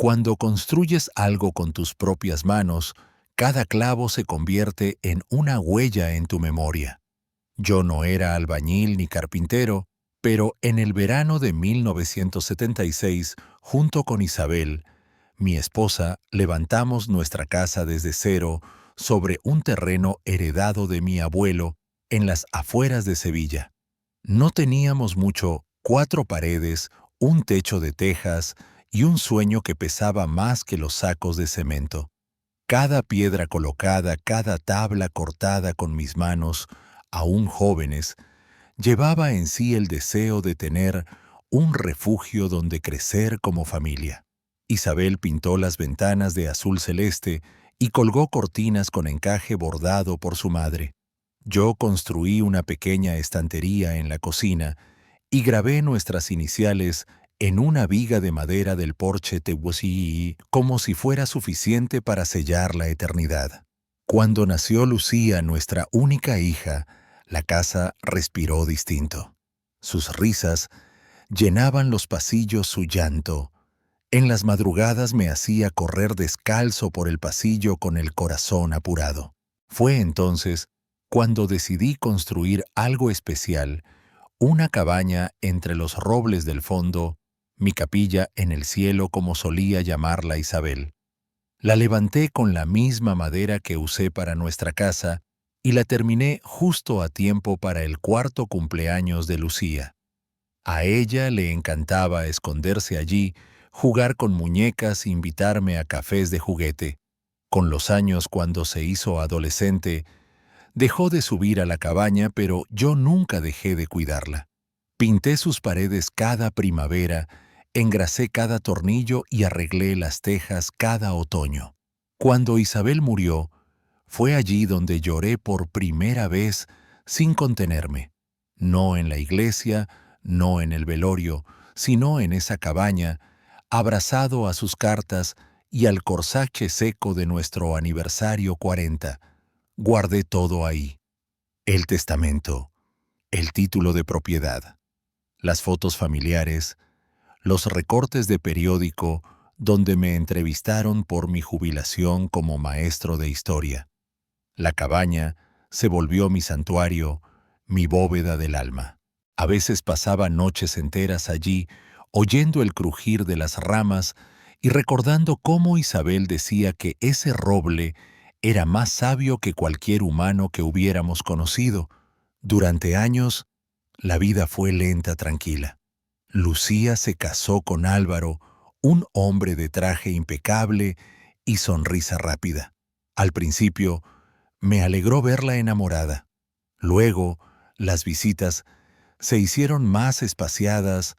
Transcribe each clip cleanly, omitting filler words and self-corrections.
Cuando construyes algo con tus propias manos, cada clavo se convierte en una huella en tu memoria. Yo no era albañil ni carpintero, pero en el verano de 1976, junto con Isabel, mi esposa, levantamos nuestra casa desde cero sobre un terreno heredado de mi abuelo en las afueras de Sevilla. No teníamos mucho, 4 paredes, un techo de tejas y un sueño que pesaba más que los sacos de cemento. Cada piedra colocada, cada tabla cortada con mis manos, aún jóvenes, llevaba en sí el deseo de tener un refugio donde crecer como familia. Isabel pintó las ventanas de azul celeste y colgó cortinas con encaje bordado por su madre. Yo construí una pequeña estantería en la cocina y grabé nuestras iniciales en una viga de madera del porche Tehuosí como si fuera suficiente para sellar la eternidad. Cuando nació Lucía, nuestra única hija, la casa respiró distinto. Sus risas llenaban los pasillos, su llanto. En las madrugadas me hacía correr descalzo por el pasillo con el corazón apurado. Fue entonces cuando decidí construir algo especial, una cabaña entre los robles del fondo, mi capilla en el cielo como solía llamarla Isabel. La levanté con la misma madera que usé para nuestra casa y la terminé justo a tiempo para el 4º cumpleaños de Lucía. A ella le encantaba esconderse allí, jugar con muñecas e invitarme a cafés de juguete. Con los años, cuando se hizo adolescente, dejó de subir a la cabaña, pero yo nunca dejé de cuidarla. Pinté sus paredes cada primavera, engrasé cada tornillo y arreglé las tejas cada otoño. Cuando Isabel murió, fue allí donde lloré por primera vez sin contenerme. No en la iglesia, no en el velorio, sino en esa cabaña, abrazado a sus cartas y al corsache seco de nuestro aniversario 40. Guardé todo ahí. El testamento, el título de propiedad, las fotos familiares, los recortes de periódico donde me entrevistaron por mi jubilación como maestro de historia. La cabaña se volvió mi santuario, mi bóveda del alma. A veces pasaba noches enteras allí, oyendo el crujir de las ramas y recordando cómo Isabel decía que ese roble era más sabio que cualquier humano que hubiéramos conocido. Durante años, la vida fue lenta, tranquila. Lucía se casó con Álvaro, un hombre de traje impecable y sonrisa rápida. Al principio, me alegró verla enamorada. Luego, las visitas se hicieron más espaciadas,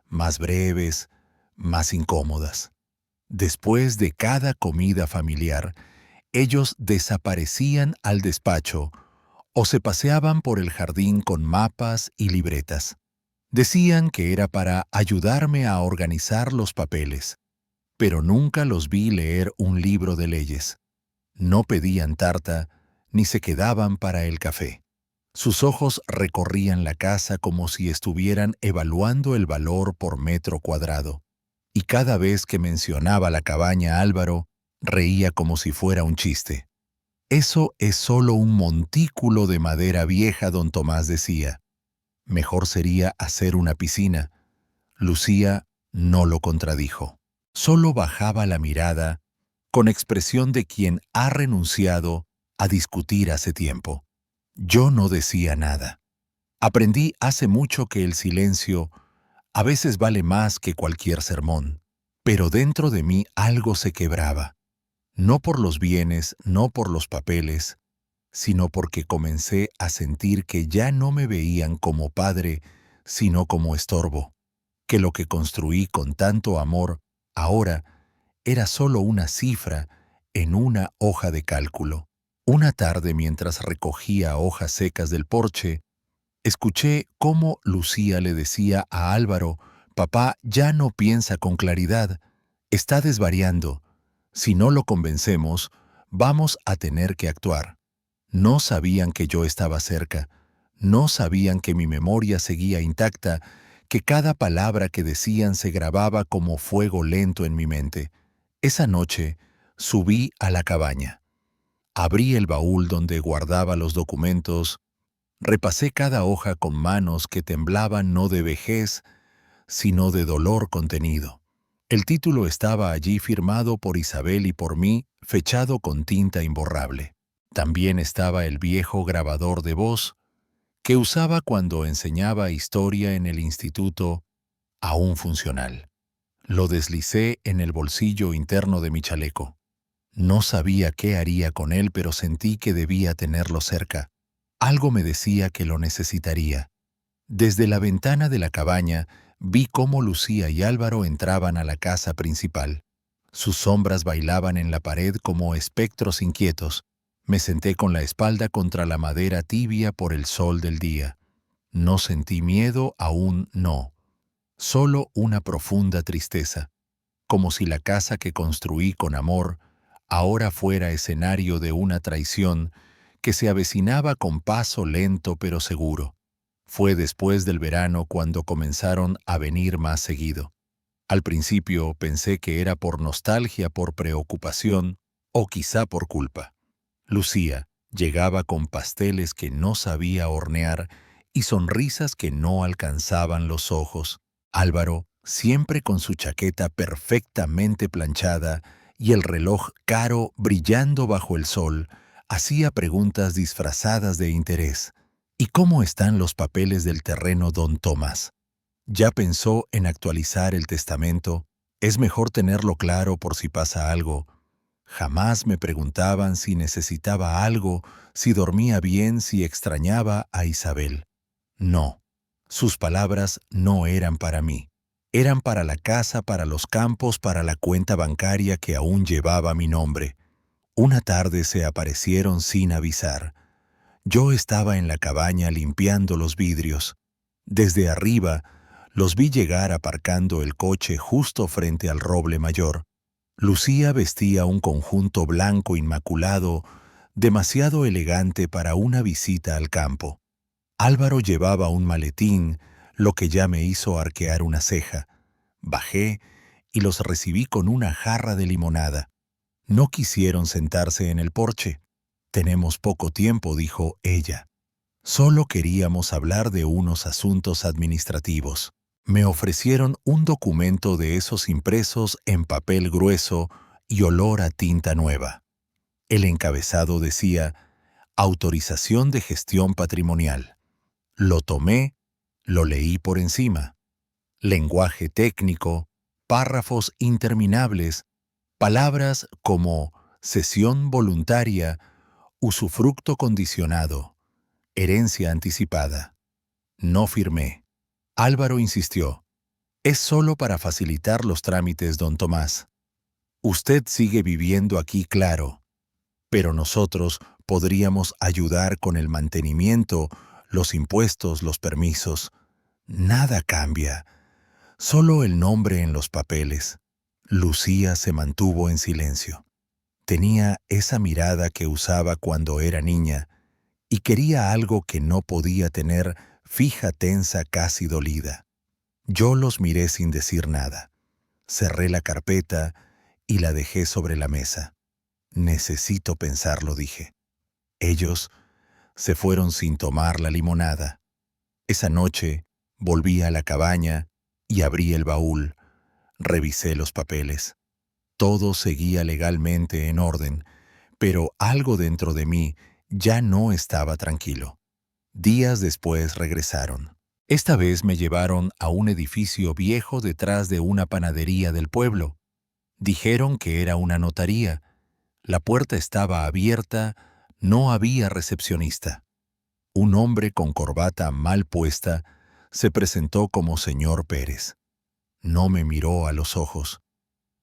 más breves, más incómodas. Después de cada comida familiar, ellos desaparecían al despacho o se paseaban por el jardín con mapas y libretas. Decían que era para ayudarme a organizar los papeles, pero nunca los vi leer un libro de leyes. No pedían tarta, ni se quedaban para el café. Sus ojos recorrían la casa como si estuvieran evaluando el valor por metro cuadrado. Y cada vez que mencionaba la cabaña Álvaro, reía como si fuera un chiste. Eso es solo un montículo de madera vieja, don Tomás decía. Mejor sería hacer una piscina. Lucía no lo contradijo. Solo bajaba la mirada con expresión de quien ha renunciado a discutir hace tiempo. Yo no decía nada. Aprendí hace mucho que el silencio a veces vale más que cualquier sermón. Pero dentro de mí algo se quebraba. No por los bienes, no por los papeles, sino porque comencé a sentir que ya no me veían como padre, sino como estorbo, que lo que construí con tanto amor ahora era solo una cifra en una hoja de cálculo. Una tarde, mientras recogía hojas secas del porche, escuché cómo Lucía le decía a Álvaro: «Papá ya no piensa con claridad, está desvariando. Si no lo convencemos, vamos a tener que actuar». No sabían que yo estaba cerca, no sabían que mi memoria seguía intacta, que cada palabra que decían se grababa como fuego lento en mi mente. Esa noche subí a la cabaña. Abrí el baúl donde guardaba los documentos, repasé cada hoja con manos que temblaban no de vejez, sino de dolor contenido. El título estaba allí firmado por Isabel y por mí, fechado con tinta imborrable. También estaba el viejo grabador de voz que usaba cuando enseñaba historia en el instituto, aún funcional. Lo deslicé en el bolsillo interno de mi chaleco. No sabía qué haría con él, pero sentí que debía tenerlo cerca. Algo me decía que lo necesitaría. Desde la ventana de la cabaña vi cómo Lucía y Álvaro entraban a la casa principal. Sus sombras bailaban en la pared como espectros inquietos. Me senté con la espalda contra la madera tibia por el sol del día. No sentí miedo, aún no. Solo una profunda tristeza, como si la casa que construí con amor ahora fuera escenario de una traición que se avecinaba con paso lento pero seguro. Fue después del verano cuando comenzaron a venir más seguido. Al principio pensé que era por nostalgia, por preocupación o quizá por culpa. Lucía llegaba con pasteles que no sabía hornear y sonrisas que no alcanzaban los ojos. Álvaro, siempre con su chaqueta perfectamente planchada y el reloj caro brillando bajo el sol, hacía preguntas disfrazadas de interés. ¿Y cómo están los papeles del terreno, don Tomás? ¿Ya pensó en actualizar el testamento? Es mejor tenerlo claro por si pasa algo. Jamás me preguntaban si necesitaba algo, si dormía bien, si extrañaba a Isabel. No, sus palabras no eran para mí. Eran para la casa, para los campos, para la cuenta bancaria que aún llevaba mi nombre. Una tarde se aparecieron sin avisar. Yo estaba en la cabaña limpiando los vidrios. Desde arriba, los vi llegar aparcando el coche justo frente al roble mayor. Lucía vestía un conjunto blanco inmaculado, demasiado elegante para una visita al campo. Álvaro llevaba un maletín, lo que ya me hizo arquear una ceja. Bajé y los recibí con una jarra de limonada. No quisieron sentarse en el porche. Tenemos poco tiempo, dijo ella. Solo queríamos hablar de unos asuntos administrativos. Me ofrecieron un documento de esos impresos en papel grueso y olor a tinta nueva. El encabezado decía «Autorización de gestión patrimonial». Lo tomé, lo leí por encima. Lenguaje técnico, párrafos interminables, palabras como cesión voluntaria, usufructo condicionado, herencia anticipada. No firmé. Álvaro insistió. Es solo para facilitar los trámites, don Tomás. Usted sigue viviendo aquí, claro, pero nosotros podríamos ayudar con el mantenimiento, los impuestos, los permisos. Nada cambia, solo el nombre en los papeles. Lucía se mantuvo en silencio. Tenía esa mirada que usaba cuando era niña y quería algo que no podía tener, fija, tensa, casi dolida. Yo los miré sin decir nada. Cerré la carpeta y la dejé sobre la mesa. Necesito pensarlo, dije. Ellos se fueron sin tomar la limonada. Esa noche volví a la cabaña y abrí el baúl. Revisé los papeles. Todo seguía legalmente en orden, pero algo dentro de mí ya no estaba tranquilo. Días después regresaron. Esta vez me llevaron a un edificio viejo detrás de una panadería del pueblo. Dijeron que era una notaría. La puerta estaba abierta, no había recepcionista. Un hombre con corbata mal puesta se presentó como señor Pérez. No me miró a los ojos.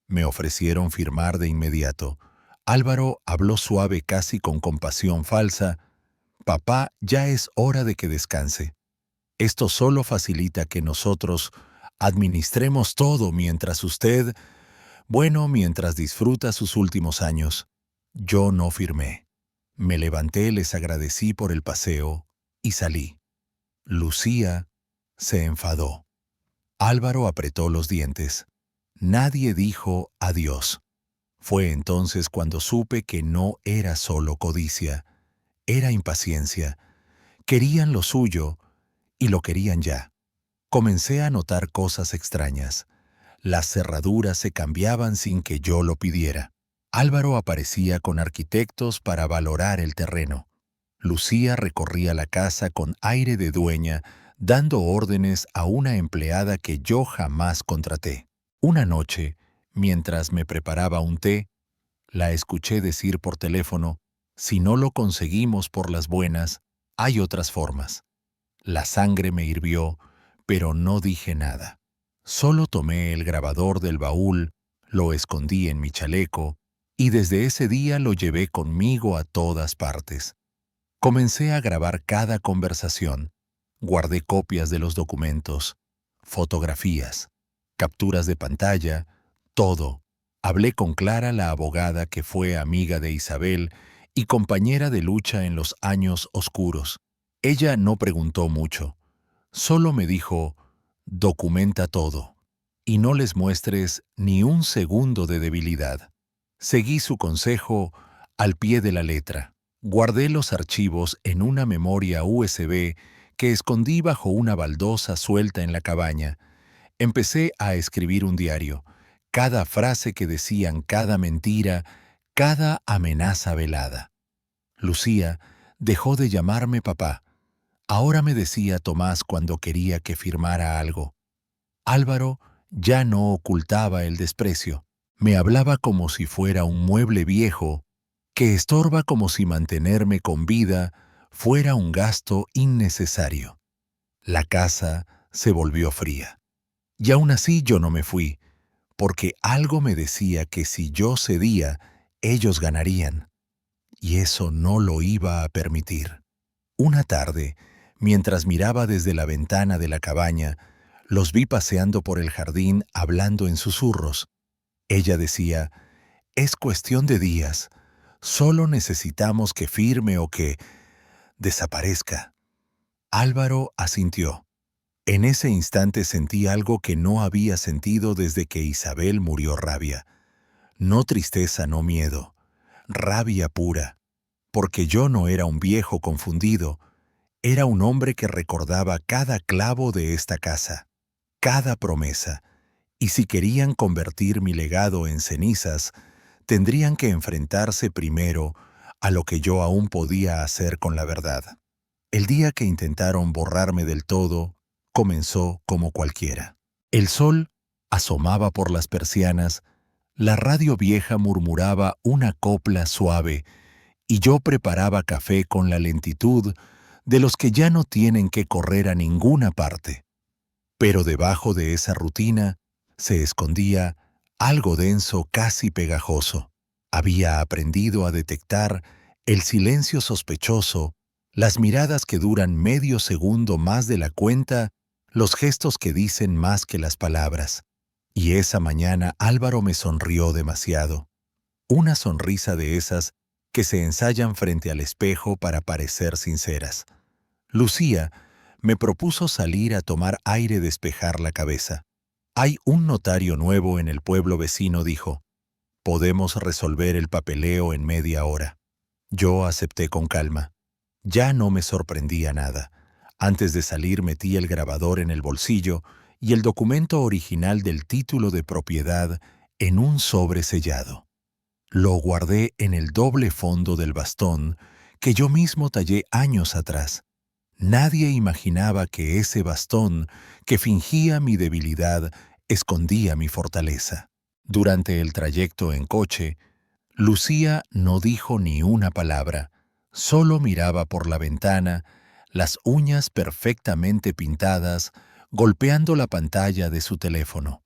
Me ofrecieron firmar de inmediato. Álvaro habló suave, casi con compasión falsa. Papá, ya es hora de que descanse. Esto solo facilita que nosotros administremos todo mientras usted, bueno, mientras disfruta sus últimos años. Yo no firmé. Me levanté, les agradecí por el paseo y salí. Lucía se enfadó. Álvaro apretó los dientes. Nadie dijo adiós. Fue entonces cuando supe que no era solo codicia, era impaciencia. Querían lo suyo y lo querían ya. Comencé a notar cosas extrañas. Las cerraduras se cambiaban sin que yo lo pidiera. Álvaro aparecía con arquitectos para valorar el terreno. Lucía recorría la casa con aire de dueña, dando órdenes a una empleada que yo jamás contraté. Una noche, mientras me preparaba un té, la escuché decir por teléfono: «Si no lo conseguimos por las buenas, hay otras formas». La sangre me hirvió, pero no dije nada. Solo tomé el grabador del baúl, lo escondí en mi chaleco, y desde ese día lo llevé conmigo a todas partes. Comencé a grabar cada conversación. Guardé copias de los documentos, fotografías, capturas de pantalla, todo. Hablé con Clara, la abogada que fue amiga de Isabel y compañera de lucha en los años oscuros. Ella no preguntó mucho, solo me dijo: «Documenta todo y no les muestres ni un segundo de debilidad». Seguí su consejo al pie de la letra. Guardé los archivos en una memoria USB que escondí bajo una baldosa suelta en la cabaña. Empecé a escribir un diario. Cada frase que decían, cada mentira, cada amenaza velada. Lucía dejó de llamarme papá. Ahora me decía Tomás cuando quería que firmara algo. Álvaro ya no ocultaba el desprecio. Me hablaba como si fuera un mueble viejo que estorba, como si mantenerme con vida fuera un gasto innecesario. La casa se volvió fría. Y aún así yo no me fui, porque algo me decía que si yo cedía, ellos ganarían. Y eso no lo iba a permitir. Una tarde, mientras miraba desde la ventana de la cabaña, los vi paseando por el jardín hablando en susurros. Ella decía: «Es cuestión de días. Solo necesitamos que firme o que desaparezca». Álvaro asintió. En ese instante sentí algo que no había sentido desde que Isabel murió: rabia. No tristeza, no miedo. Rabia pura. Porque yo no era un viejo confundido. Era un hombre que recordaba cada clavo de esta casa, cada promesa. Y si querían convertir mi legado en cenizas, tendrían que enfrentarse primero a lo que yo aún podía hacer con la verdad. El día que intentaron borrarme del todo, comenzó como cualquiera. El sol asomaba por las persianas, la radio vieja murmuraba una copla suave, y yo preparaba café con la lentitud de los que ya no tienen que correr a ninguna parte. Pero debajo de esa rutina se escondía algo denso, casi pegajoso. Había aprendido a detectar el silencio sospechoso, las miradas que duran medio segundo más de la cuenta, los gestos que dicen más que las palabras. Y esa mañana Álvaro me sonrió demasiado. Una sonrisa de esas que se ensayan frente al espejo para parecer sinceras. Lucía me propuso salir a tomar aire, despejar la cabeza. «Hay un notario nuevo en el pueblo vecino», dijo. «Podemos resolver el papeleo en media hora». Yo acepté con calma. Ya no me sorprendía nada. Antes de salir metí el grabador en el bolsillo y el documento original del título de propiedad en un sobre sellado. Lo guardé en el doble fondo del bastón que yo mismo tallé años atrás. Nadie imaginaba que ese bastón, que fingía mi debilidad, escondía mi fortaleza. Durante el trayecto en coche, Lucía no dijo ni una palabra, solo miraba por la ventana, las uñas perfectamente pintadas, golpeando la pantalla de su teléfono.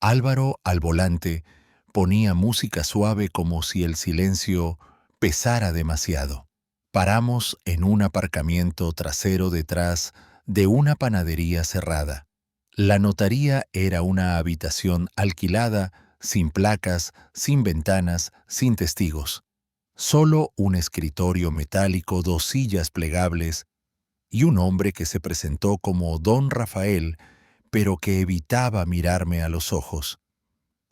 Álvaro, al volante, ponía música suave como si el silencio pesara demasiado. Paramos en un aparcamiento trasero detrás de una panadería cerrada. La notaría era una habitación alquilada, sin placas, sin ventanas, sin testigos. Solo un escritorio metálico, 2 sillas plegables y un hombre que se presentó como Don Rafael, pero que evitaba mirarme a los ojos.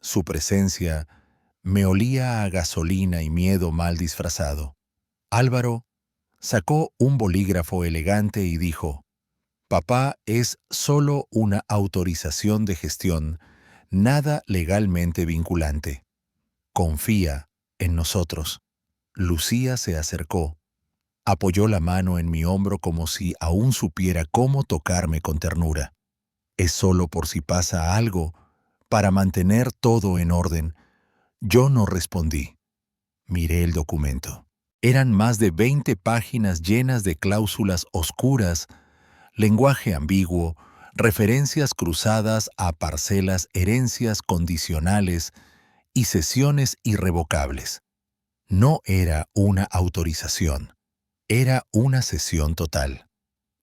Su presencia Me olía a gasolina y miedo mal disfrazado. Álvaro sacó un bolígrafo elegante y dijo: Papá es solo una autorización de gestión, nada legalmente vinculante. Confía en nosotros. Lucía se acercó, apoyó la mano en mi hombro como si aún supiera cómo tocarme con ternura. Es solo por si pasa algo, para mantener todo en orden. Yo no respondí. Miré el documento. Eran más de 20 páginas llenas de cláusulas oscuras, lenguaje ambiguo, referencias cruzadas a parcelas, herencias condicionales y cesiones irrevocables. No era una autorización, era una cesión total.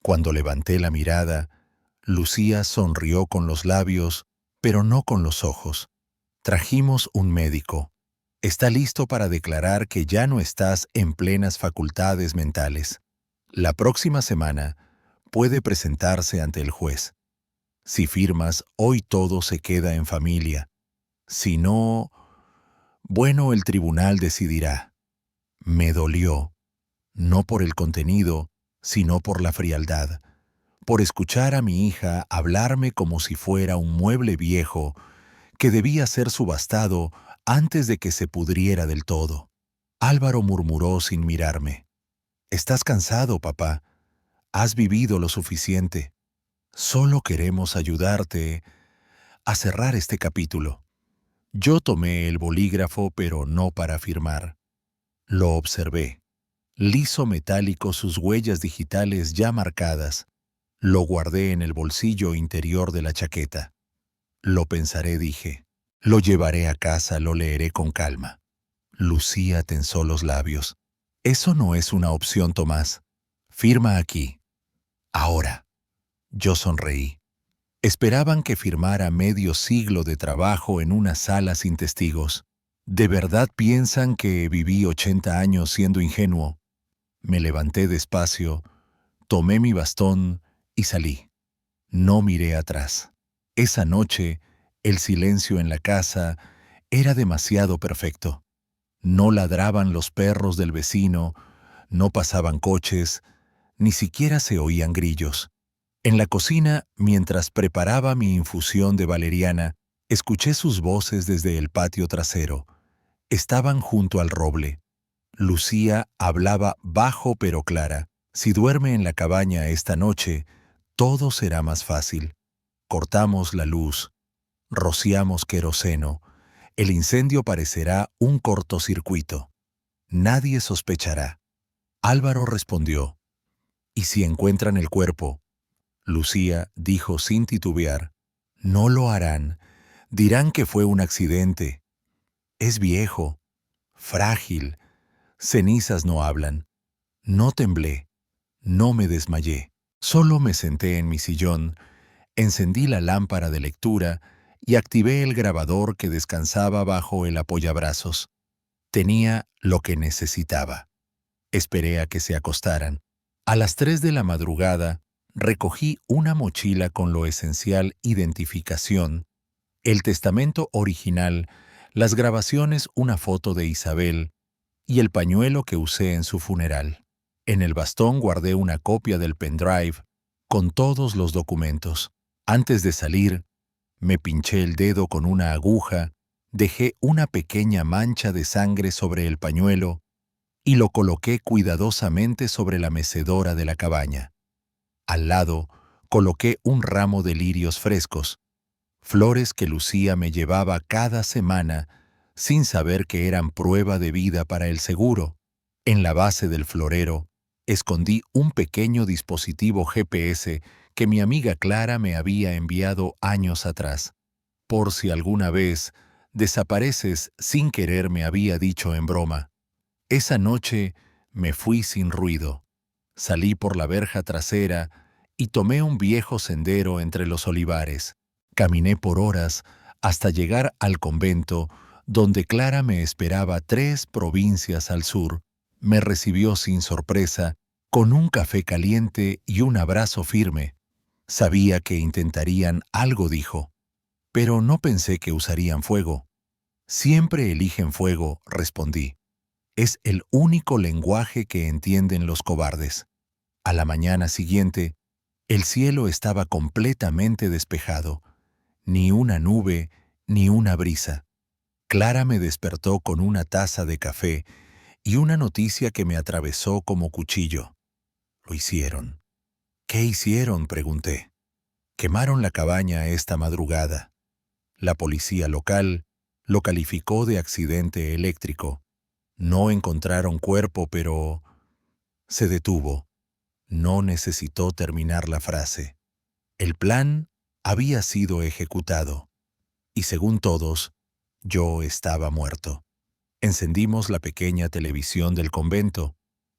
Cuando levanté la mirada, Lucía sonrió con los labios, pero no con los ojos. Trajimos un médico. Está listo para declarar que ya no estás en plenas facultades mentales. La próxima semana puede presentarse ante el juez. Si firmas, hoy todo se queda en familia. Si no, bueno, el tribunal decidirá. Me dolió, no por el contenido, sino por la frialdad, por escuchar a mi hija hablarme como si fuera un mueble viejo que debía ser subastado antes de que se pudriera del todo. Álvaro murmuró sin mirarme: «Estás cansado, papá. Has vivido lo suficiente. Solo queremos ayudarte a cerrar este capítulo». Yo tomé el bolígrafo, pero no para firmar. Lo observé. Liso metálico, sus huellas digitales ya marcadas. Lo guardé en el bolsillo interior de la chaqueta. Lo pensaré, dije. Lo llevaré a casa, lo leeré con calma. Lucía tensó los labios. Eso no es una opción, Tomás. Firma aquí. Ahora. Yo sonreí. Esperaban que firmara medio siglo de trabajo en una sala sin testigos. ¿De verdad piensan que viví 80 años siendo ingenuo? Me levanté despacio, tomé mi bastón y salí. No miré atrás. Esa noche, el silencio en la casa era demasiado perfecto. No ladraban los perros del vecino, no pasaban coches, ni siquiera se oían grillos. En la cocina, mientras preparaba mi infusión de valeriana, escuché sus voces desde el patio trasero. Estaban junto al roble. Lucía hablaba bajo pero clara. Si duerme en la cabaña esta noche, todo será más fácil. Cortamos la luz, rociamos queroseno. El incendio parecerá un cortocircuito. Nadie sospechará. Álvaro respondió: «¿Y si encuentran el cuerpo?». Lucía dijo sin titubear: «No lo harán. Dirán que fue un accidente. Es viejo, frágil. Cenizas no hablan». No temblé, no me desmayé. Solo me senté en mi sillón, encendí la lámpara de lectura y activé el grabador que descansaba bajo el apoyabrazos. Tenía lo que necesitaba. Esperé a que se acostaran. A las 3 de la madrugada, recogí una mochila con lo esencial: identificación, el testamento original, las grabaciones, una foto de Isabel y el pañuelo que usé en su funeral. En el bastón guardé una copia del pendrive con todos los documentos. Antes de salir, me pinché el dedo con una aguja, dejé una pequeña mancha de sangre sobre el pañuelo y lo coloqué cuidadosamente sobre la mecedora de la cabaña. Al lado, coloqué un ramo de lirios frescos, flores que Lucía me llevaba cada semana sin saber que eran prueba de vida para el seguro. En la base del florero, escondí un pequeño dispositivo GPS que mi amiga Clara me había enviado años atrás. Por si alguna vez desapareces sin querer, me había dicho en broma. Esa noche me fui sin ruido. Salí por la verja trasera y tomé un viejo sendero entre los olivares. Caminé por horas hasta llegar al convento, donde Clara me esperaba 3 provincias al sur. Me recibió sin sorpresa, con un café caliente y un abrazo firme. Sabía que intentarían algo, dijo, pero no pensé que usarían fuego. Siempre eligen fuego, respondí. Es el único lenguaje que entienden los cobardes. A la mañana siguiente, el cielo estaba completamente despejado. Ni una nube, ni una brisa. Clara me despertó con una taza de café y una noticia que me atravesó como cuchillo. Lo hicieron. ¿Qué hicieron?, pregunté. Quemaron la cabaña esta madrugada. La policía local lo calificó de accidente eléctrico. No encontraron cuerpo, pero... Se detuvo. No necesitó terminar la frase. El plan había sido ejecutado. Y según todos, yo estaba muerto. Encendimos la pequeña televisión del convento.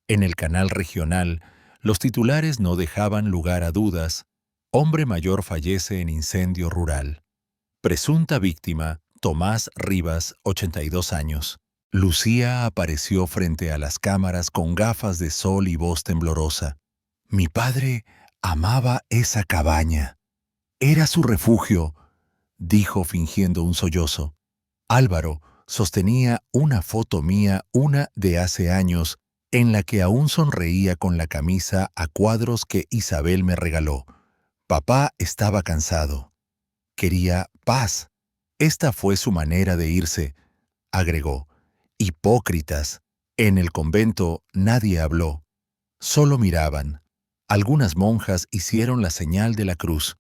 En el canal regional, los titulares no dejaban lugar a dudas. Hombre mayor fallece en incendio rural. Presunta víctima, Tomás Rivas, 82 años. Lucía apareció frente a las cámaras con gafas de sol y voz temblorosa. Mi padre amaba esa cabaña. Era su refugio, dijo fingiendo un sollozo. Álvaro sostenía una foto mía, una de hace años, en la que aún sonreía con la camisa a cuadros que Isabel me regaló. Papá estaba cansado. Quería paz. Esta fue su manera de irse, agregó. Hipócritas. En el convento nadie habló. Solo miraban. Algunas monjas hicieron la señal de la cruz.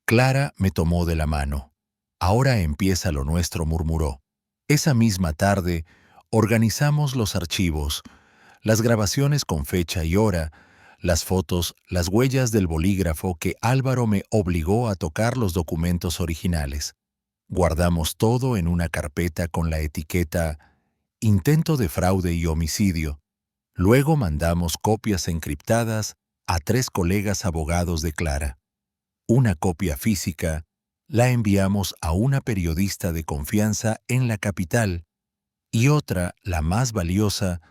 Clara me tomó de la mano. Ahora empieza lo nuestro, murmuró. Esa misma tarde organizamos los archivos, las grabaciones con fecha y hora, las fotos, las huellas del bolígrafo que Álvaro me obligó a tocar los documentos originales. Guardamos todo en una carpeta con la etiqueta Intento de fraude y homicidio. Luego mandamos copias encriptadas a 3 colegas abogados de Clara. Una copia física la enviamos a una periodista de confianza en la capital y otra, la más valiosa,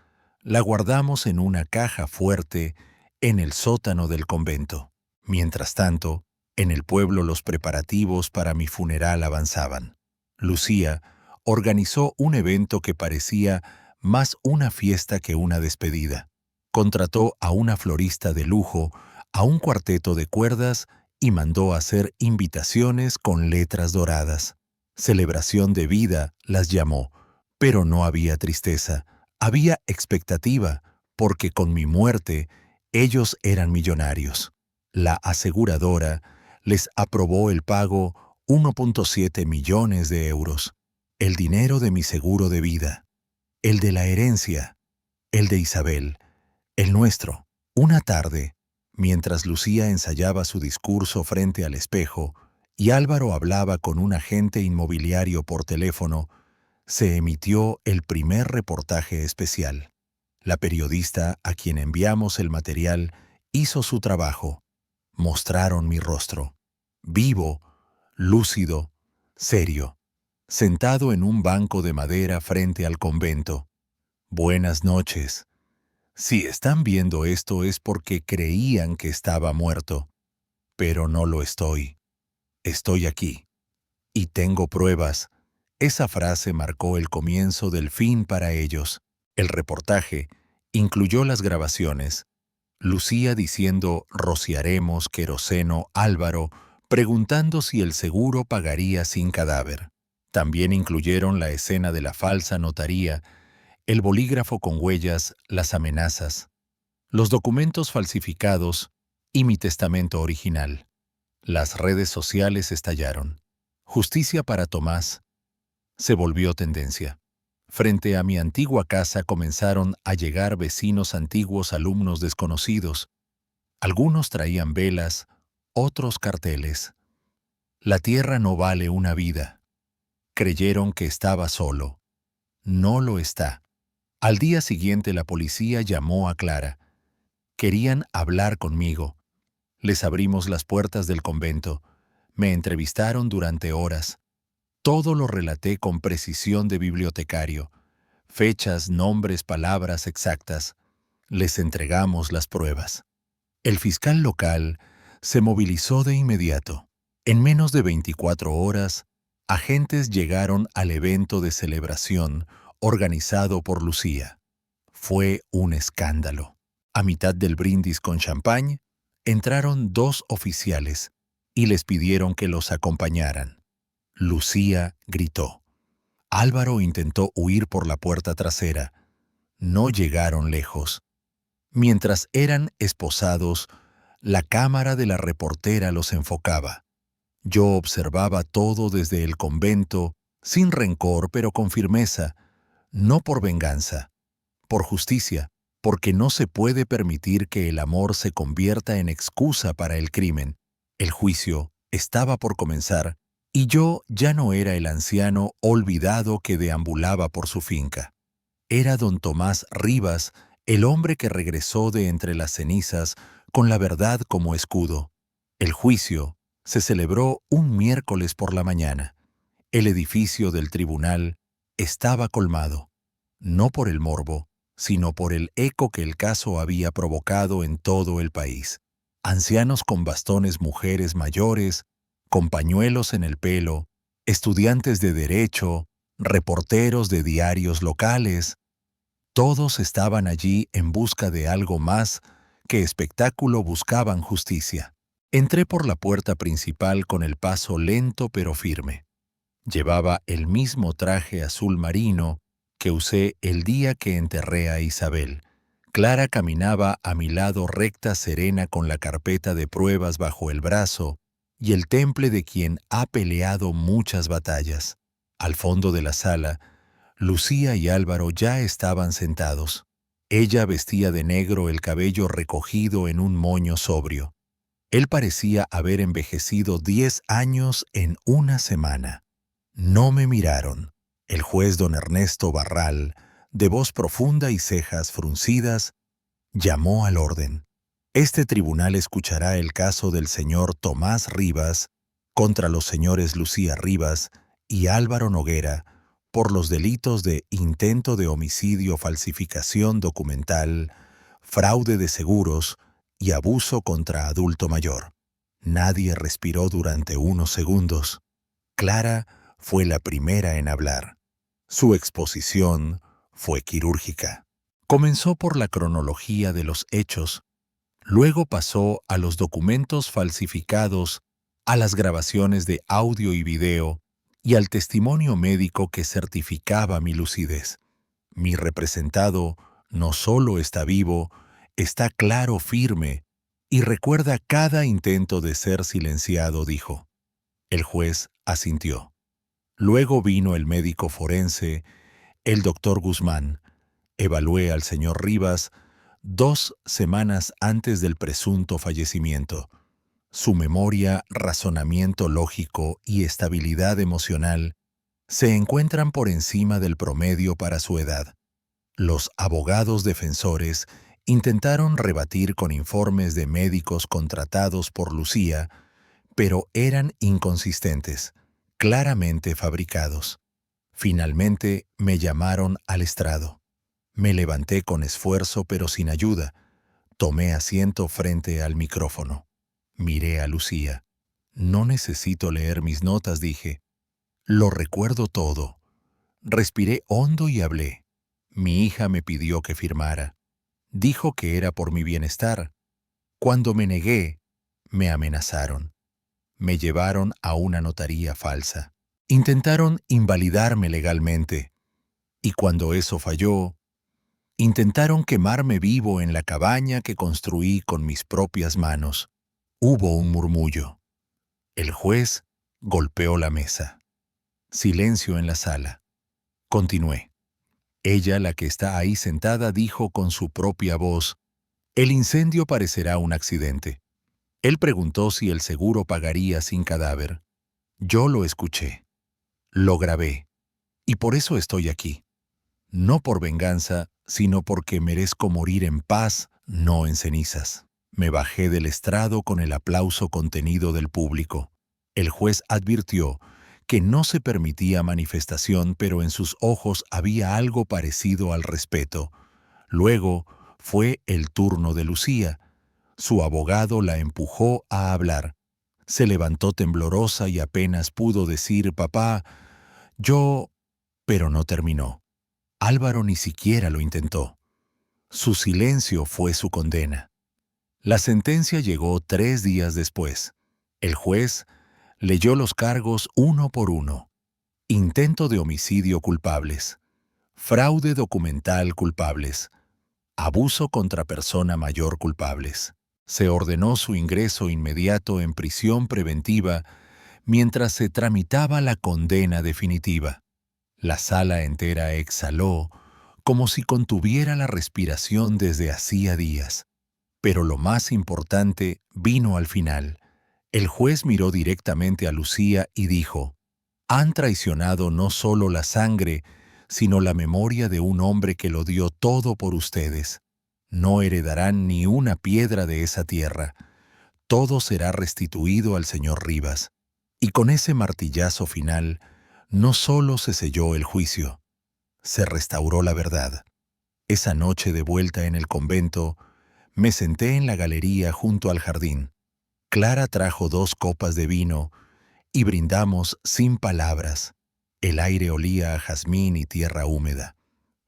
la guardamos en una caja fuerte en el sótano del convento. Mientras tanto, en el pueblo los preparativos para mi funeral avanzaban. Lucía organizó un evento que parecía más una fiesta que una despedida. Contrató a una florista de lujo, a un cuarteto de cuerdas y mandó hacer invitaciones con letras doradas. Celebración de vida las llamó, pero no había tristeza, había expectativa, porque con mi muerte ellos eran millonarios. La aseguradora les aprobó el pago 1.7 millones de euros, el dinero de mi seguro de vida, el de la herencia, el de Isabel, el nuestro. Una tarde, mientras Lucía ensayaba su discurso frente al espejo y Álvaro hablaba con un agente inmobiliario por teléfono, se emitió el primer reportaje especial. La periodista a quien enviamos el material hizo su trabajo. Mostraron mi rostro, vivo, lúcido, serio, sentado en un banco de madera frente al convento. Buenas noches. Si están viendo esto es porque creían que estaba muerto, pero no lo estoy. Estoy aquí. Y tengo pruebas. Esa frase marcó el comienzo del fin para ellos. El reportaje incluyó las grabaciones. Lucía diciendo rociaremos queroseno Álvaro, preguntando si el seguro pagaría sin cadáver. También incluyeron la escena de la falsa notaría, el bolígrafo con huellas, las amenazas, los documentos falsificados y mi testamento original. Las redes sociales estallaron. Justicia para Tomás se volvió tendencia. Frente a mi antigua casa comenzaron a llegar vecinos antiguos, alumnos desconocidos. Algunos traían velas, otros carteles. La tierra no vale una vida. Creyeron que estaba solo. No lo está. Al día siguiente la policía llamó a Clara. Querían hablar conmigo. Les abrimos las puertas del convento. Me entrevistaron durante horas. Todo lo relaté con precisión de bibliotecario. Fechas, nombres, palabras exactas. Les entregamos las pruebas. El fiscal local se movilizó de inmediato. En menos de 24 horas, Agentes llegaron al evento de celebración organizado por Lucía. Fue un escándalo. A mitad del brindis con champán, entraron dos oficiales y les pidieron que los acompañaran. Lucía gritó. Álvaro intentó huir por la puerta trasera. No llegaron lejos. Mientras eran esposados, la cámara de la reportera los enfocaba. Yo observaba todo desde el convento, sin rencor pero con firmeza, no por venganza, por justicia, porque no se puede permitir que el amor se convierta en excusa para el crimen. El juicio estaba por comenzar y yo ya no era el anciano olvidado que deambulaba por su finca. Era don Tomás Rivas, el hombre que regresó de entre las cenizas con la verdad como escudo. El juicio se celebró un miércoles por la mañana. El edificio del tribunal estaba colmado, no por el morbo, sino por el eco que el caso había provocado en todo el país. Ancianos con bastones, mujeres mayores, con pañuelos en el pelo, estudiantes de derecho, reporteros de diarios locales, todos estaban allí en busca de algo más que espectáculo, buscaban justicia. Entré por la puerta principal con el paso lento pero firme. Llevaba el mismo traje azul marino que usé el día que enterré a Isabel. Clara caminaba a mi lado recta, serena, con la carpeta de pruebas bajo el brazo y el temple de quien ha peleado muchas batallas. Al fondo de la sala, Lucía y Álvaro ya estaban sentados. Ella vestía de negro, el cabello recogido en un moño sobrio. Él parecía haber envejecido 10 años en una semana. No me miraron. El juez don Ernesto Barral, de voz profunda y cejas fruncidas, llamó al orden. Este tribunal escuchará el caso del señor Tomás Rivas contra los señores Lucía Rivas y Álvaro Noguera por los delitos de intento de homicidio, falsificación documental, fraude de seguros y abuso contra adulto mayor. Nadie respiró durante unos segundos. Clara fue la primera en hablar. Su exposición fue quirúrgica. Comenzó por la cronología de los hechos, luego pasó a los documentos falsificados, a las grabaciones de audio y video y al testimonio médico que certificaba mi lucidez. Mi representado no solo está vivo, está claro, firme, y recuerda cada intento de ser silenciado, dijo. El juez asintió. Luego vino el médico forense, el doctor Guzmán. Evalué al señor Rivas 2 semanas antes del presunto fallecimiento. Su memoria, razonamiento lógico y estabilidad emocional se encuentran por encima del promedio para su edad. Los abogados defensores intentaron rebatir con informes de médicos contratados por Lucía, pero eran inconsistentes, claramente fabricados. Finalmente me llamaron al estrado. Me levanté con esfuerzo pero sin ayuda. Tomé asiento frente al micrófono. Miré a Lucía. No necesito leer mis notas, dije. Lo recuerdo todo. Respiré hondo y hablé. Mi hija me pidió que firmara. Dijo que era por mi bienestar. Cuando me negué, me amenazaron. Me llevaron a una notaría falsa. Intentaron invalidarme legalmente. Y cuando eso falló, intentaron quemarme vivo en la cabaña que construí con mis propias manos. Hubo un murmullo. El juez golpeó la mesa. Silencio en la sala. Continué. Ella, la que está ahí sentada, dijo con su propia voz, «El incendio parecerá un accidente». Él preguntó si el seguro pagaría sin cadáver. Yo lo escuché. Lo grabé. Y por eso estoy aquí. No por venganza, sino porque merezco morir en paz, no en cenizas. Me bajé del estrado con el aplauso contenido del público. El juez advirtió que no se permitía manifestación, pero en sus ojos había algo parecido al respeto. Luego fue el turno de Lucía. Su abogado la empujó a hablar. Se levantó temblorosa y apenas pudo decir, «Papá, yo...» Pero no terminó. Álvaro ni siquiera lo intentó. Su silencio fue su condena. La sentencia llegó 3 días después. El juez leyó los cargos uno por uno. Intento de homicidio culpables. Fraude documental culpables. Abuso contra persona mayor culpables. Se ordenó su ingreso inmediato en prisión preventiva mientras se tramitaba la condena definitiva. La sala entera exhaló como si contuviera la respiración desde hacía días. Pero lo más importante vino al final. El juez miró directamente a Lucía y dijo: «Han traicionado no solo la sangre, sino la memoria de un hombre que lo dio todo por ustedes. No heredarán ni una piedra de esa tierra. Todo será restituido al señor Rivas». Y con ese martillazo final, no solo se selló el juicio, se restauró la verdad. Esa noche de vuelta en el convento, me senté en la galería junto al jardín. Clara trajo 2 copas de vino y brindamos sin palabras. El aire olía a jazmín y tierra húmeda.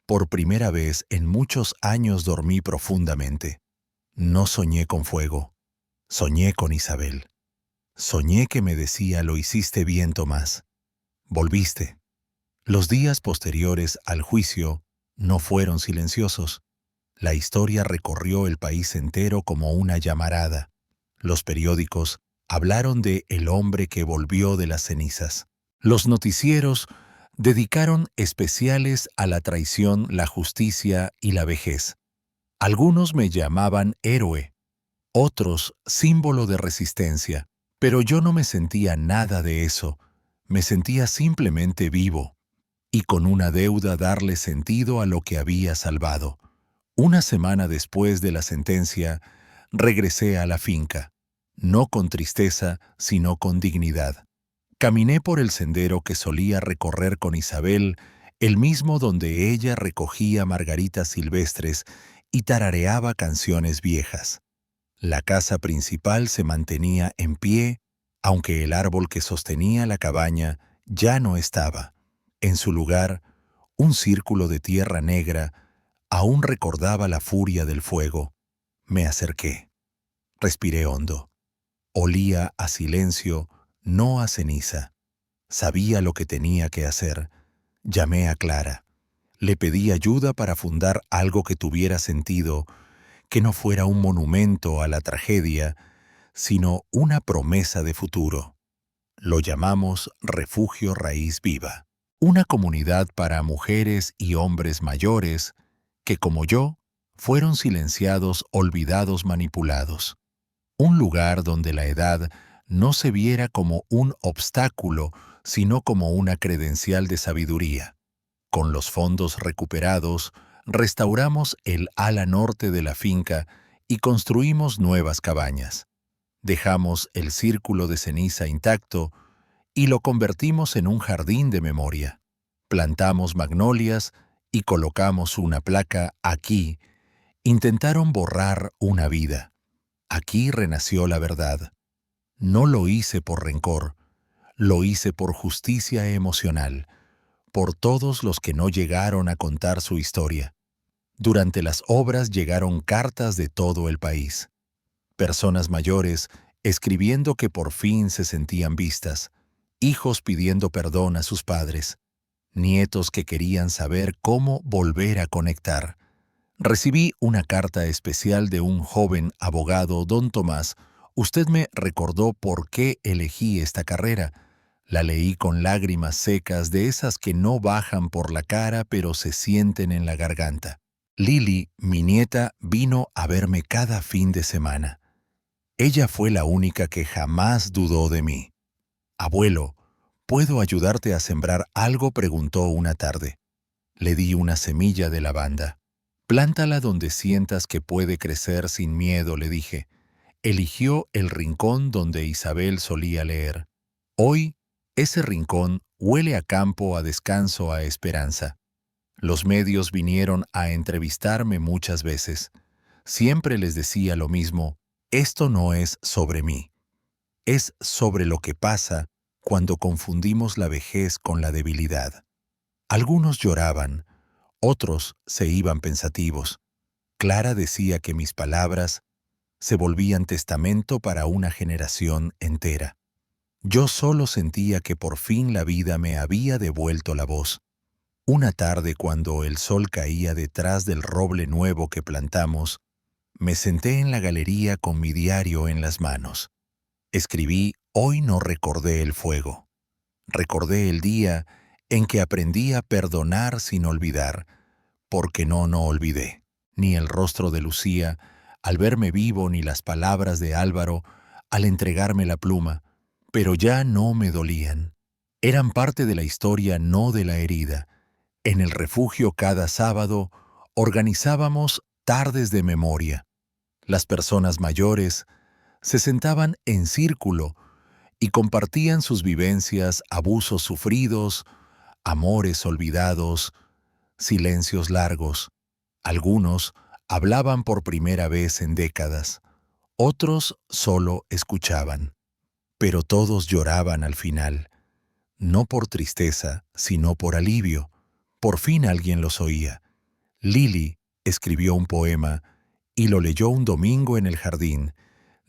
Por primera vez en muchos años dormí profundamente. No soñé con fuego, soñé con Isabel. Soñé que me decía: «Lo hiciste bien, Tomás. Volviste». Los días posteriores al juicio no fueron silenciosos. La historia recorrió el país entero como una llamarada. Los periódicos hablaron de el hombre que volvió de las cenizas. Los noticieros dedicaron especiales a la traición, la justicia y la vejez. Algunos me llamaban héroe, otros símbolo de resistencia, pero yo no me sentía nada de eso. Me sentía simplemente vivo y con una deuda darle sentido a lo que había salvado. Una semana después de la sentencia, regresé a la finca, no con tristeza, sino con dignidad. Caminé por el sendero que solía recorrer con Isabel, el mismo donde ella recogía margaritas silvestres y tarareaba canciones viejas. La casa principal se mantenía en pie, aunque el árbol que sostenía la cabaña ya no estaba. En su lugar, un círculo de tierra negra aún recordaba la furia del fuego. Me acerqué. Respiré hondo. Olía a silencio, no a ceniza. Sabía lo que tenía que hacer. Llamé a Clara. Le pedí ayuda para fundar algo que tuviera sentido, que no fuera un monumento a la tragedia, sino una promesa de futuro. Lo llamamos Refugio Raíz Viva. Una comunidad para mujeres y hombres mayores que, como yo, fueron silenciados, olvidados, manipulados. Un lugar donde la edad no se viera como un obstáculo, sino como una credencial de sabiduría. Con los fondos recuperados, restauramos el ala norte de la finca y construimos nuevas cabañas. Dejamos el círculo de ceniza intacto y lo convertimos en un jardín de memoria. Plantamos magnolias y colocamos una placa aquí. Intentaron borrar una vida. Aquí renació la verdad. No lo hice por rencor, lo hice por justicia emocional, por todos los que no llegaron a contar su historia. Durante las obras llegaron cartas de todo el país. Personas mayores escribiendo que por fin se sentían vistas, hijos pidiendo perdón a sus padres, nietos que querían saber cómo volver a conectar. Recibí una carta especial de un joven abogado: «Don Tomás, usted me recordó por qué elegí esta carrera». La leí con lágrimas secas, de esas que no bajan por la cara pero se sienten en la garganta. Lili, mi nieta, vino a verme cada fin de semana. Ella fue la única que jamás dudó de mí. «Abuelo, ¿puedo ayudarte a sembrar algo?», preguntó una tarde. Le di una semilla de lavanda. «Plántala donde sientas que puede crecer sin miedo», le dije. Eligió el rincón donde Isabel solía leer. Hoy, ese rincón huele a campo, a descanso, a esperanza. Los medios vinieron a entrevistarme muchas veces. Siempre les decía lo mismo: «Esto no es sobre mí». Es sobre lo que pasa cuando confundimos la vejez con la debilidad. Algunos lloraban, otros se iban pensativos. Clara decía que mis palabras se volvían testamento para una generación entera. Yo solo sentía que por fin la vida me había devuelto la voz. Una tarde, cuando el sol caía detrás del roble nuevo que plantamos, me senté en la galería con mi diario en las manos. Escribí: hoy no recordé el fuego. Recordé el día en que aprendí a perdonar sin olvidar, porque no olvidé. Ni el rostro de Lucía al verme vivo, ni las palabras de Álvaro al entregarme la pluma, pero ya no me dolían. Eran parte de la historia, no de la herida. En el refugio cada sábado organizábamos tardes de memoria. Las personas mayores se sentaban en círculo y compartían sus vivencias, abusos sufridos, amores olvidados, silencios largos. Algunos hablaban por primera vez en décadas, otros solo escuchaban. Pero todos lloraban al final, no por tristeza, sino por alivio. Por fin alguien los oía. Lily escribió un poema y lo leyó un domingo en el jardín.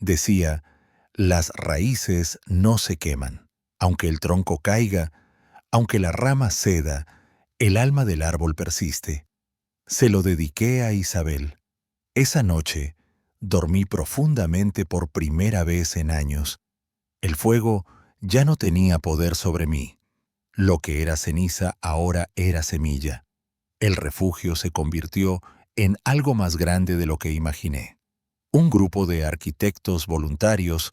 Decía: las raíces no se queman. Aunque el tronco caiga, aunque la rama ceda, el alma del árbol persiste. Se lo dediqué a Isabel. Esa noche dormí profundamente por primera vez en años. El fuego ya no tenía poder sobre mí. Lo que era ceniza ahora era semilla. El refugio se convirtió en algo más grande de lo que imaginé. Un grupo de arquitectos voluntarios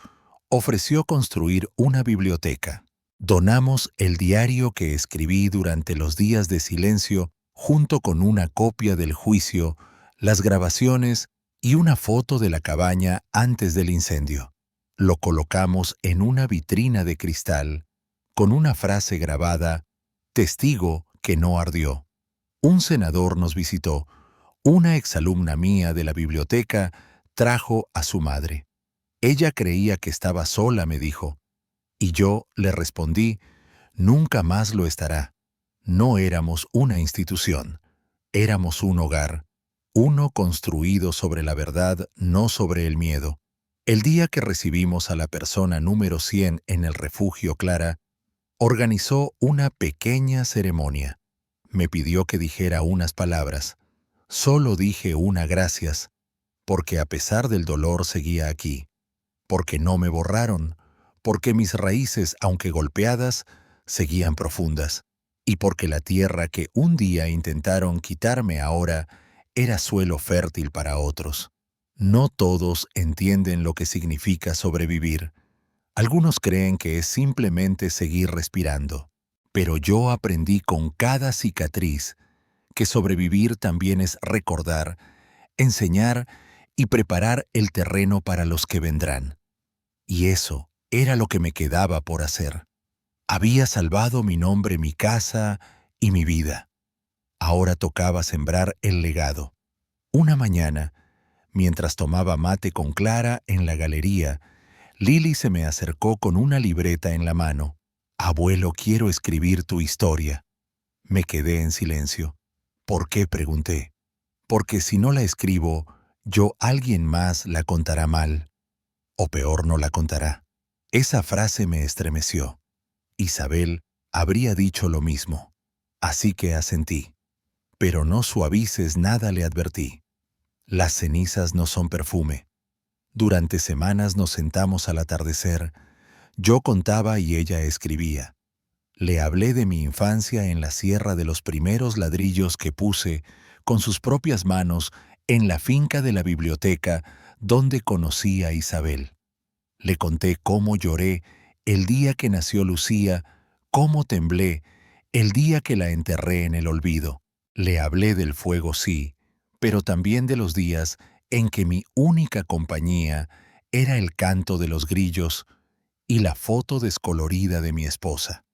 ofreció construir una biblioteca. Donamos el diario que escribí durante los días de silencio, junto con una copia del juicio, las grabaciones y una foto de la cabaña antes del incendio. Lo colocamos en una vitrina de cristal, con una frase grabada: testigo que no ardió. Un senador nos visitó. Una exalumna mía de la biblioteca trajo a su madre. Ella creía que estaba sola, me dijo. Y yo le respondí: nunca más lo estará. No éramos una institución, éramos un hogar, uno construido sobre la verdad, no sobre el miedo. El día que recibimos a la persona número 100 en el refugio, Clara organizó una pequeña ceremonia. Me pidió que dijera unas palabras. Solo dije una gracias, porque a pesar del dolor seguía aquí, porque no me borraron, porque mis raíces, aunque golpeadas, seguían profundas, y porque la tierra que un día intentaron quitarme ahora era suelo fértil para otros. No todos entienden lo que significa sobrevivir. Algunos creen que es simplemente seguir respirando, pero yo aprendí con cada cicatriz que sobrevivir también es recordar, enseñar y preparar el terreno para los que vendrán. Y eso era lo que me quedaba por hacer. Había salvado mi nombre, mi casa y mi vida. Ahora tocaba sembrar el legado. Una mañana, mientras tomaba mate con Clara en la galería, Lily se me acercó con una libreta en la mano. «Abuelo, quiero escribir tu historia». Me quedé en silencio. «¿Por qué?», pregunté. «Porque si no la escribo, alguien más la contará mal. O peor, no la contará». Esa frase me estremeció. Isabel habría dicho lo mismo. Así que asentí. «Pero no suavices nada», le advertí. «Las cenizas no son perfume». Durante semanas nos sentamos al atardecer. Yo contaba y ella escribía. Le hablé de mi infancia en la sierra, de los primeros ladrillos que puse con sus propias manos en la finca de la biblioteca donde conocí a Isabel. Le conté cómo lloré el día que nació Lucía, cómo temblé el día que la enterré en el olvido. Le hablé del fuego, sí, pero también de los días en que mi única compañía era el canto de los grillos y la foto descolorida de mi esposa.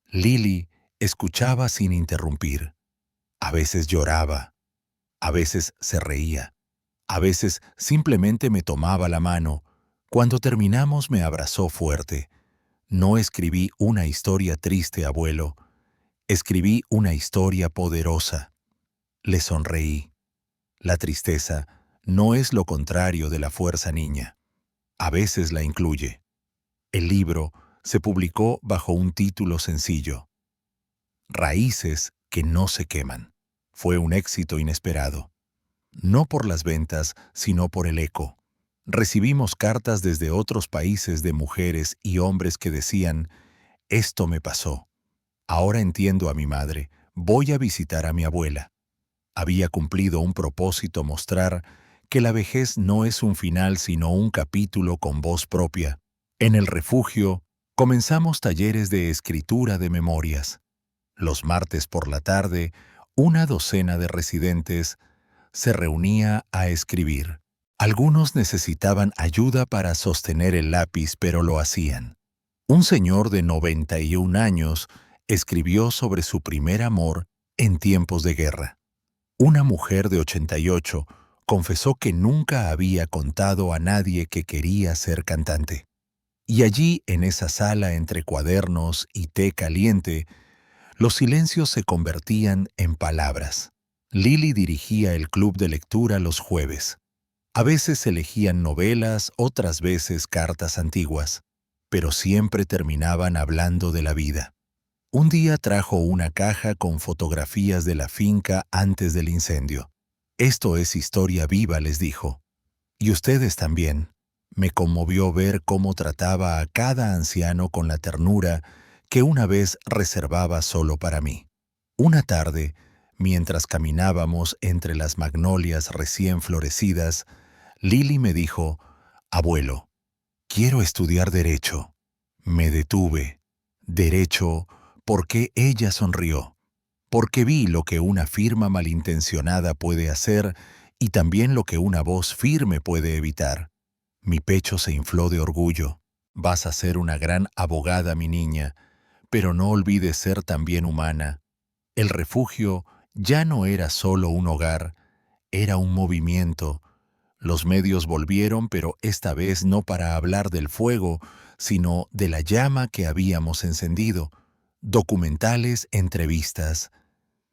Lily escuchaba sin interrumpir. A veces lloraba, a veces se reía, a veces simplemente me tomaba la mano, Cuando terminamos me abrazó fuerte. No escribí una historia triste, abuelo. Escribí una historia poderosa. Le sonreí. La tristeza no es lo contrario de la fuerza, niña. A veces la incluye. El libro se publicó bajo un título sencillo: Raíces que no se queman. Fue un éxito inesperado. No por las ventas, sino por el eco. Recibimos cartas desde otros países de mujeres y hombres que decían: esto me pasó. Ahora entiendo a mi madre. Voy a visitar a mi abuela. Había cumplido un propósito: mostrar que la vejez no es un final, sino un capítulo con voz propia. En el refugio, comenzamos talleres de escritura de memorias. Los martes por la tarde, una docena de residentes se reunía a escribir. Algunos necesitaban ayuda para sostener el lápiz, pero lo hacían. Un señor de 91 años escribió sobre su primer amor en tiempos de guerra. Una mujer de 88 confesó que nunca había contado a nadie que quería ser cantante. Y allí, en esa sala entre cuadernos y té caliente, los silencios se convertían en palabras. Lily dirigía el club de lectura los jueves. A veces elegían novelas, otras veces cartas antiguas, pero siempre terminaban hablando de la vida. Un día trajo una caja con fotografías de la finca antes del incendio. Esto es historia viva, les dijo. Y ustedes también. Me conmovió ver cómo trataba a cada anciano con la ternura que una vez reservaba solo para mí. Una tarde, mientras caminábamos entre las magnolias recién florecidas, Lily me dijo: abuelo, quiero estudiar derecho. Me detuve. Derecho. ¿Por qué? Ella sonrió. Porque vi lo que una firma malintencionada puede hacer y también lo que una voz firme puede evitar. Mi pecho se infló de orgullo. Vas a ser una gran abogada, mi niña, pero no olvides ser también humana. El refugio ya no era solo un hogar, era un movimiento. Los medios volvieron, pero esta vez no para hablar del fuego, sino de la llama que habíamos encendido. Documentales, entrevistas,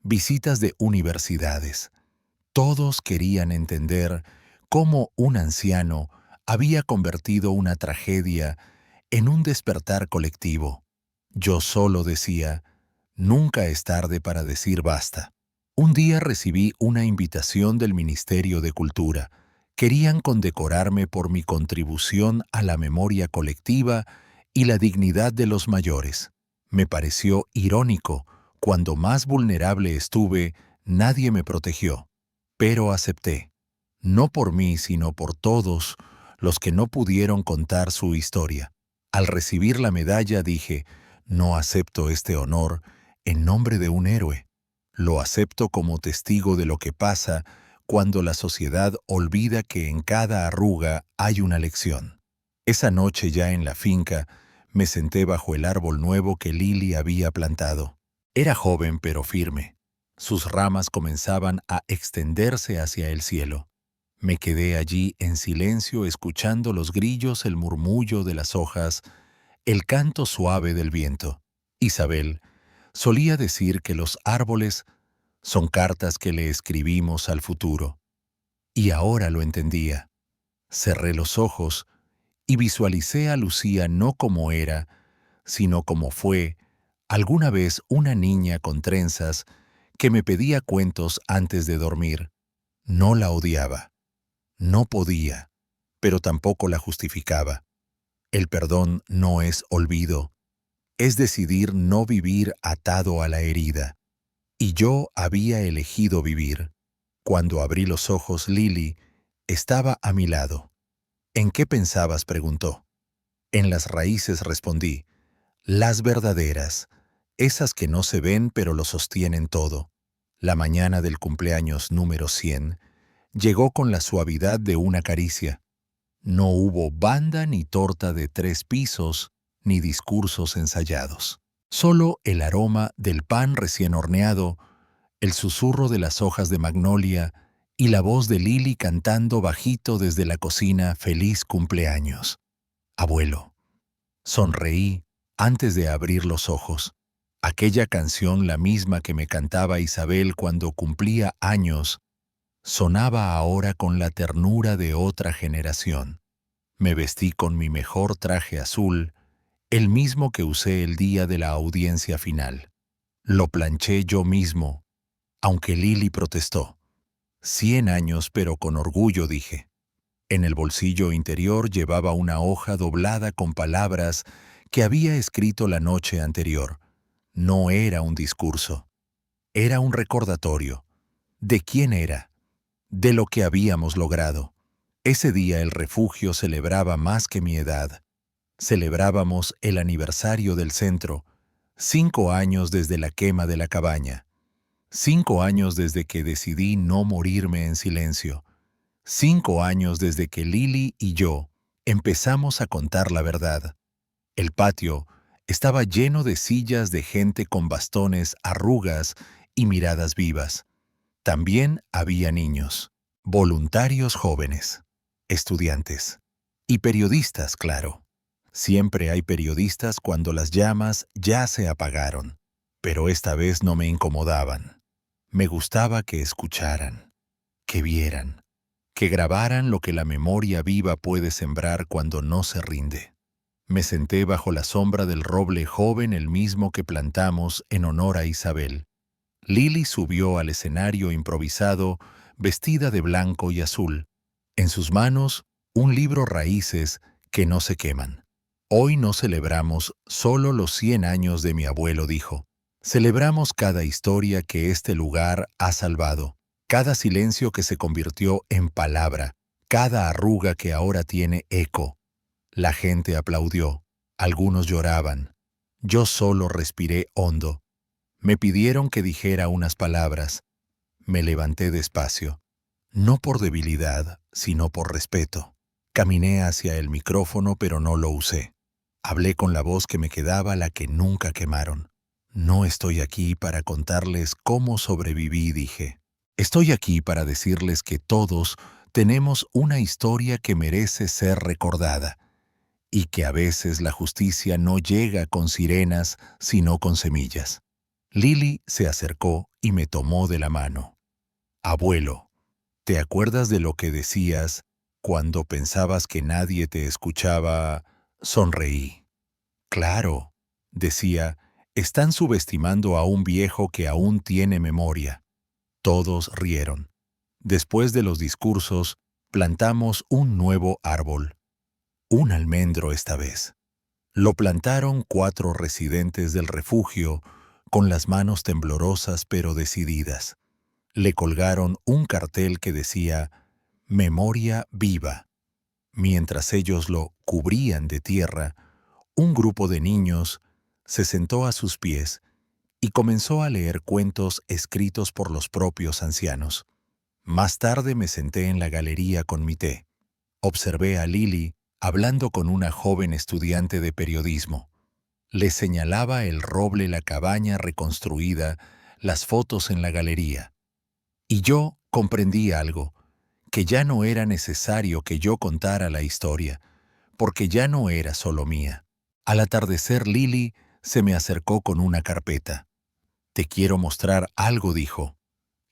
visitas de universidades. Todos querían entender cómo un anciano había convertido una tragedia en un despertar colectivo. Yo solo decía: nunca es tarde para decir basta. Un día recibí una invitación del Ministerio de Cultura. Querían condecorarme por mi contribución a la memoria colectiva y la dignidad de los mayores. Me pareció irónico. Cuando más vulnerable estuve, nadie me protegió. Pero acepté. No por mí, sino por todos los que no pudieron contar su historia. Al recibir la medalla dije: no acepto este honor en nombre de un héroe. Lo acepto como testigo de lo que pasa cuando la sociedad olvida que en cada arruga hay una lección. Esa noche, ya en la finca, me senté bajo el árbol nuevo que Lily había plantado. Era joven pero firme. Sus ramas comenzaban a extenderse hacia el cielo. Me quedé allí en silencio, escuchando los grillos, el murmullo de las hojas, el canto suave del viento. Isabel solía decir que los árboles son cartas que le escribimos al futuro. Y ahora lo entendía. Cerré los ojos y visualicé a Lucía no como era, sino como fue alguna vez, una niña con trenzas que me pedía cuentos antes de dormir. No la odiaba. No podía, pero tampoco la justificaba. El perdón no es olvido, es decidir no vivir atado a la herida. Y yo había elegido vivir. Cuando abrí los ojos, Lily estaba a mi lado. ¿En qué pensabas?, preguntó. En las raíces, respondí. Las verdaderas, esas que no se ven pero lo sostienen todo. La mañana del cumpleaños número 100 llegó con la suavidad de una caricia. No hubo banda ni torta de 3 pisos, ni discursos ensayados. Solo el aroma del pan recién horneado, el susurro de las hojas de magnolia y la voz de Lily cantando bajito desde la cocina: feliz cumpleaños. Abuelo. Sonreí antes de abrir los ojos. Aquella canción, la misma que me cantaba Isabel cuando cumplía años, sonaba ahora con la ternura de otra generación. Me vestí con mi mejor traje azul, el mismo que usé el día de la audiencia final. Lo planché yo mismo, aunque Lily protestó. 100 años, pero con orgullo, dije. En el bolsillo interior llevaba una hoja doblada con palabras que había escrito la noche anterior. No era un discurso, era un recordatorio. ¿De quién era? De lo que habíamos logrado. Ese día el refugio celebraba más que mi edad. Celebrábamos el aniversario del centro, 5 años desde la quema de la cabaña, 5 años desde que decidí no morirme en silencio, 5 años desde que Lily y yo empezamos a contar la verdad. El patio estaba lleno de sillas de gente con bastones, arrugas y miradas vivas. También había niños, voluntarios jóvenes, estudiantes y periodistas, claro. Siempre hay periodistas cuando las llamas ya se apagaron, pero esta vez no me incomodaban. Me gustaba que escucharan, que vieran, que grabaran lo que la memoria viva puede sembrar cuando no se rinde. Me senté bajo la sombra del roble joven, el mismo que plantamos en honor a Isabel. Lily subió al escenario improvisado, vestida de blanco y azul. En sus manos, un libro raíces que no se queman. Hoy no celebramos solo los 100 años de mi abuelo, dijo. Celebramos cada historia que este lugar ha salvado, cada silencio que se convirtió en palabra, cada arruga que ahora tiene eco. La gente aplaudió, algunos lloraban. Yo solo respiré hondo. Me pidieron que dijera unas palabras. Me levanté despacio, no por debilidad, sino por respeto. Caminé hacia el micrófono, pero no lo usé. Hablé con la voz que me quedaba, la que nunca quemaron. No estoy aquí para contarles cómo sobreviví, dije. Estoy aquí para decirles que todos tenemos una historia que merece ser recordada, y que a veces la justicia no llega con sirenas, sino con semillas. Lily se acercó y me tomó de la mano. Abuelo, ¿te acuerdas de lo que decías cuando pensabas que nadie te escuchaba? Sonreí. Claro, decía, están subestimando a un viejo que aún tiene memoria. Todos rieron. Después de los discursos, plantamos un nuevo árbol. Un almendro esta vez. Lo plantaron 4 residentes del refugio, con las manos temblorosas pero decididas. Le colgaron un cartel que decía «Memoria viva». Mientras ellos lo cubrían de tierra, un grupo de niños se sentó a sus pies y comenzó a leer cuentos escritos por los propios ancianos. Más tarde me senté en la galería con mi té. Observé a Lily hablando con una joven estudiante de periodismo. Le señalaba el roble, la cabaña reconstruida, las fotos en la galería. Y yo comprendí algo, que ya no era necesario que yo contara la historia, porque ya no era solo mía. Al atardecer, Lily se me acercó con una carpeta. «Te quiero mostrar algo», dijo.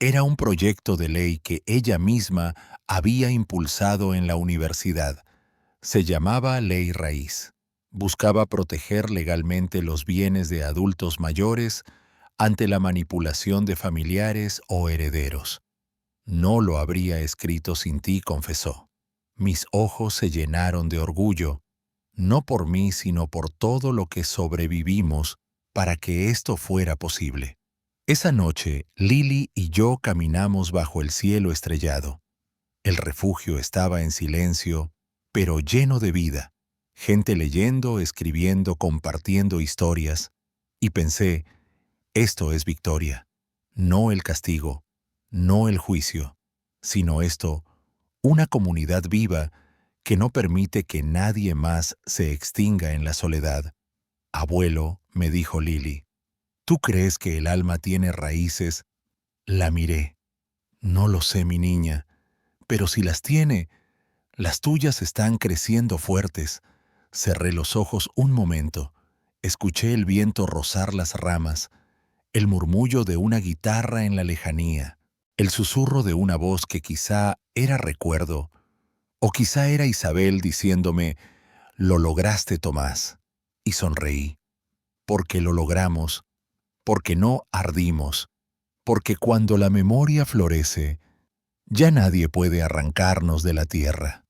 Era un proyecto de ley que ella misma había impulsado en la universidad. Se llamaba Ley Raíz. Buscaba proteger legalmente los bienes de adultos mayores ante la manipulación de familiares o herederos. No lo habría escrito sin ti, confesó. Mis ojos se llenaron de orgullo, no por mí, sino por todo lo que sobrevivimos para que esto fuera posible. Esa noche, Lily y yo caminamos bajo el cielo estrellado. El refugio estaba en silencio, pero lleno de vida. Gente leyendo, escribiendo, compartiendo historias. Y pensé, esto es victoria. No el castigo, no el juicio, sino esto, una comunidad viva que no permite que nadie más se extinga en la soledad. Abuelo, me dijo Lily, ¿tú crees que el alma tiene raíces? La miré. No lo sé, mi niña, pero si las tiene, las tuyas están creciendo fuertes. Cerré los ojos un momento. Escuché el viento rozar las ramas, el murmullo de una guitarra en la lejanía, el susurro de una voz que quizá era recuerdo, o quizá era Isabel diciéndome, «Lo lograste, Tomás». Y sonreí, porque lo logramos, porque no ardimos, porque cuando la memoria florece, ya nadie puede arrancarnos de la tierra.